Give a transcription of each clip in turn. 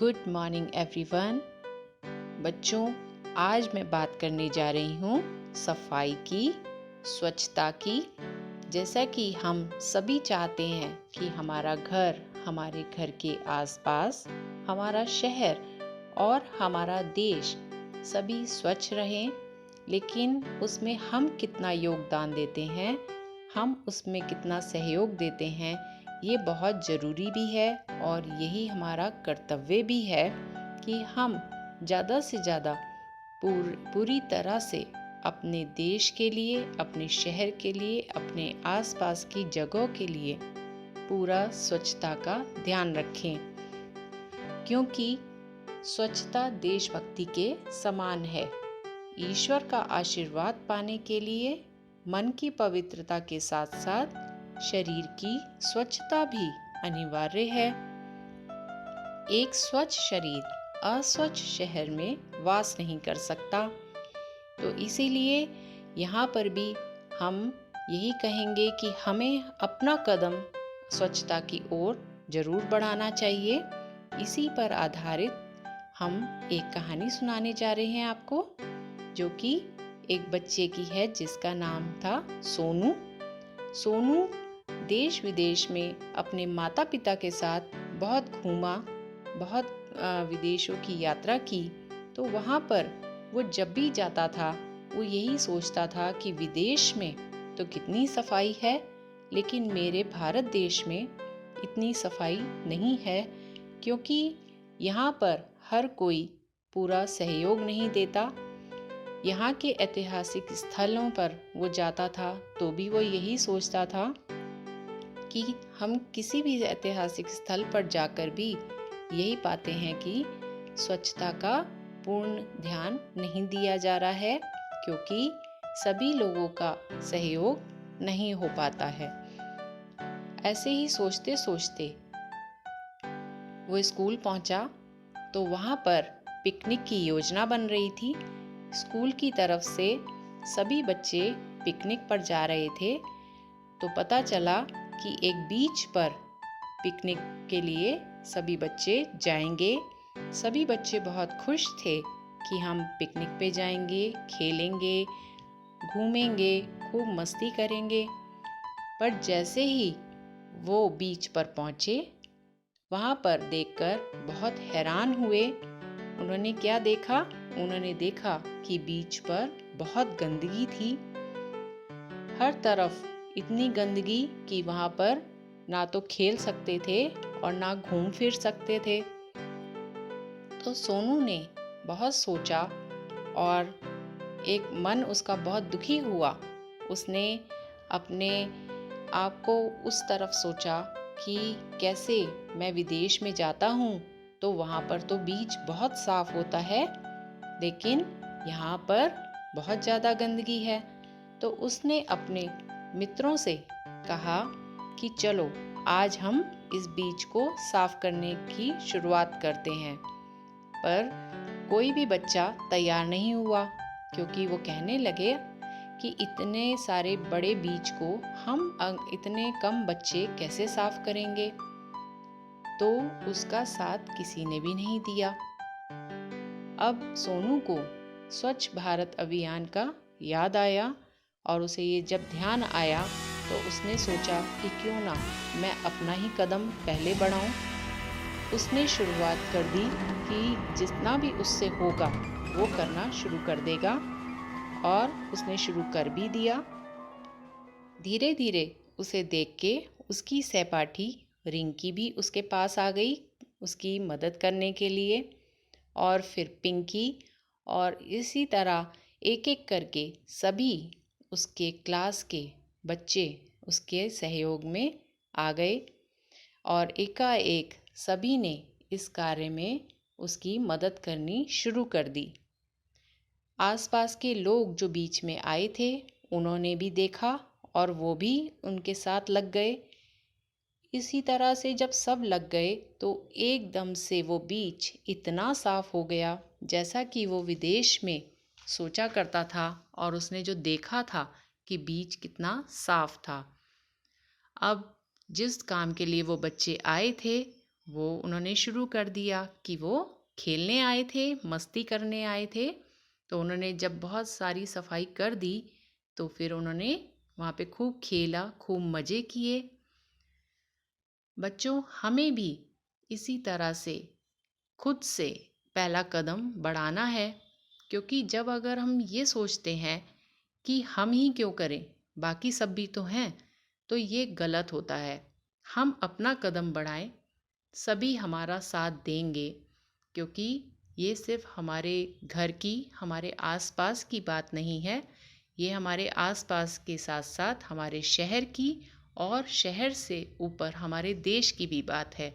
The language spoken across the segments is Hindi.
Good morning everyone. बच्चों, आज मैं बात करने जा रही हूँ सफाई की, स्वच्छता की। जैसा कि हम सभी चाहते हैं कि हमारा घर, हमारे घर के आसपास, हमारा शहर और हमारा देश सभी स्वच्छ रहें, लेकिन उसमें हम कितना योगदान देते हैं, हम उसमें कितना सहयोग देते हैं, ये बहुत ज़रूरी भी है और यही हमारा कर्तव्य भी है कि हम ज़्यादा से ज़्यादा पूरी तरह से अपने देश के लिए, अपने शहर के लिए, अपने आसपास की जगहों के लिए पूरा स्वच्छता का ध्यान रखें, क्योंकि स्वच्छता देशभक्ति के समान है। ईश्वर का आशीर्वाद पाने के लिए मन की पवित्रता के साथ साथ शरीर की स्वच्छता भी अनिवार्य है। एक स्वच्छ शरीर अस्वच्छ शहर में वास नहीं कर सकता। तो इसीलिए यहाँ पर भी हम यही कहेंगे कि हमें अपना कदम स्वच्छता की ओर जरूर बढ़ाना चाहिए। इसी पर आधारित हम एक कहानी सुनाने जा रहे हैं आपको, जो कि एक बच्चे की है जिसका नाम था सोनू। सोनू देश विदेश में अपने माता पिता के साथ बहुत घूमा, बहुत विदेशों की यात्रा की। तो वहाँ पर वो जब भी जाता था वो यही सोचता था कि विदेश में तो कितनी सफाई है, लेकिन मेरे भारत देश में इतनी सफाई नहीं है, क्योंकि यहाँ पर हर कोई पूरा सहयोग नहीं देता। यहाँ के ऐतिहासिक स्थलों पर वो जाता था तो भी वो यही सोचता था कि हम किसी भी ऐतिहासिक स्थल पर जाकर भी यही पाते हैं कि स्वच्छता का पूर्ण ध्यान नहीं दिया जा रहा है, क्योंकि सभी लोगों का सहयोग नहीं हो पाता है। ऐसे ही सोचते सोचते वो स्कूल पहुंचा तो वहां पर पिकनिक की योजना बन रही थी। स्कूल की तरफ से सभी बच्चे पिकनिक पर जा रहे थे। तो पता चला कि एक बीच पर पिकनिक के लिए सभी बच्चे जाएंगे। सभी बच्चे बहुत खुश थे कि हम पिकनिक पे जाएंगे, खेलेंगे, घूमेंगे, खूब मस्ती करेंगे। पर जैसे ही वो बीच पर पहुंचे, वहां पर देखकर बहुत हैरान हुए। उन्होंने क्या देखा? उन्होंने देखा कि बीच पर बहुत गंदगी थी। हर तरफ इतनी गंदगी कि वहां पर ना तो खेल सकते थे और ना घूम फिर सकते थे। तो सोनू ने बहुत सोचा और एक मन उसका बहुत दुखी हुआ। उसने अपने आप को उस तरफ सोचा कि कैसे मैं विदेश में जाता हूँ तो वहाँ पर तो बीच बहुत साफ होता है, लेकिन यहाँ पर बहुत ज़्यादा गंदगी है। तो उसने अपने मित्रों से कहा कि चलो आज हम इस बीच को साफ करने की शुरुआत करते हैं। पर कोई भी बच्चा तैयार नहीं हुआ, क्योंकि वो कहने लगे कि इतने सारे बड़े बीच को हम इतने कम बच्चे कैसे साफ करेंगे। तो उसका साथ किसी ने भी नहीं दिया। अब सोनू को स्वच्छ भारत अभियान का याद आया और उसे ये जब ध्यान आया तो उसने सोचा कि क्यों ना मैं अपना ही कदम पहले बढ़ाऊं। उसने शुरुआत कर दी कि जितना भी उससे होगा वो करना शुरू कर देगा, और उसने शुरू कर भी दिया। धीरे धीरे उसे देख के उसकी सहपाठी रिंकी भी उसके पास आ गई उसकी मदद करने के लिए, और फिर पिंकी, और इसी तरह एक एक करके सभी उसके क्लास के बच्चे उसके सहयोग में आ गए और एकाएक सभी ने इस कार्य में उसकी मदद करनी शुरू कर दी। आसपास के लोग जो बीच में आए थे उन्होंने भी देखा और वो भी उनके साथ लग गए। इसी तरह से जब सब लग गए तो एकदम से वो बीच इतना साफ हो गया जैसा कि वो विदेश में सोचा करता था और उसने जो देखा था कि बीच कितना साफ था। अब जिस काम के लिए वो बच्चे आए थे वो उन्होंने शुरू कर दिया कि वो खेलने आए थे, मस्ती करने आए थे। तो उन्होंने जब बहुत सारी सफाई कर दी तो फिर उन्होंने वहाँ पे खूब खेला, खूब मज़े किए। बच्चों, हमें भी इसी तरह से खुद से पहला कदम बढ़ाना है, क्योंकि जब अगर हम ये सोचते हैं कि हम ही क्यों करें, बाकी सब भी तो हैं, तो ये गलत होता है। हम अपना कदम बढ़ाएं, सभी हमारा साथ देंगे, क्योंकि ये सिर्फ हमारे घर की, हमारे आसपास की बात नहीं है, ये हमारे आसपास के साथ साथ हमारे शहर की और शहर से ऊपर हमारे देश की भी बात है।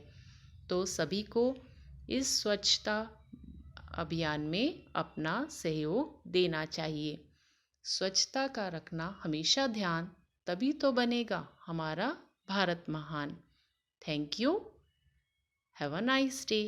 तो सभी को इस स्वच्छता अभियान में अपना सहयोग देना चाहिए। स्वच्छता का रखना हमेशा ध्यान, तभी तो बनेगा हमारा भारत महान। Thank you. Have a nice day.